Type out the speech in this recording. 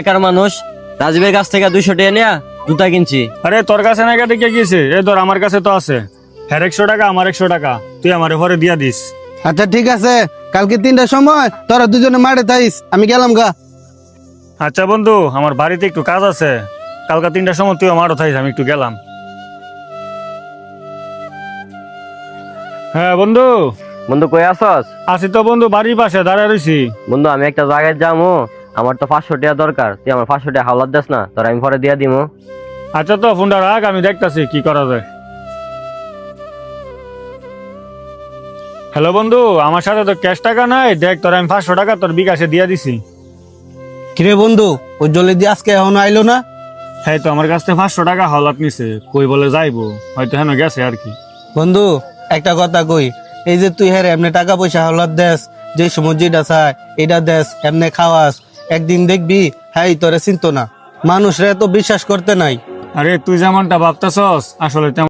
একার মানুষ রাজীবের কাছ থেকে 200 টাকা নিয়ে জুতা কিনছি। আরে তোর কাছে না কেটে কে গেছে? এ ধর আমার কাছে তো আছে। হ্যাঁ 100 টাকা আমার 100 টাকা, তুই আমার ঘরে দিয়া দিস। আচ্ছা ঠিক আছে, কালকে 3টার সময় তোরা দুজনে মাঠে থাইস, আমি গেলাম গা। আচ্ছা বন্ধু, আমার বাড়িতে একটু কাজ আছে, কালকে 3টার সময় তুই আমারও থাইস, আমি একটু গেলাম। হ্যাঁ বন্ধু, বন্ধু কই আসস? আছি তো বন্ধু, বাড়ির পাশে দাঁড়ায় রইছি। বন্ধু আমি একটা জায়গায় যাবো, আমার তো 500 টাকা দরকার, তুই আমার 500 টাকা হাওলাত দেস না? তোর আমি পরে দিয়া দিমু। আচ্ছা তো ফোনটা রাখ, আমি দেখতাছি কি করা যায়। হ্যালো বন্ধু, আমার সাথে তো ক্যাশ টাকা নাই, দেখ তোর আমি 500 টাকা তোর বিকাশে দিয়া দিছি। কিরে বন্ধু, ওই জলদি আজকে এখনো আইলো না? হ্যাঁ তো আমার কাছ থেকে 500 টাকা হাওলাত নিছে, কই বলে যাইবো, হয়তো হেন গেছে আর কি। বন্ধু একটা কথা কই, এই যে তুই হ্যাঁ এমনি টাকা পয়সা হলার দেশ, যে সময় যেটা চায় এটা দেশ, এমনি খাওয়াস, একদিন দেখবি হ্যাঁ তোরে চিন্ত না, মানুষরা তো বিশ্বাস করতে নাই। আরে তুই যেমনটা ভাবতেছস আসলে তেমন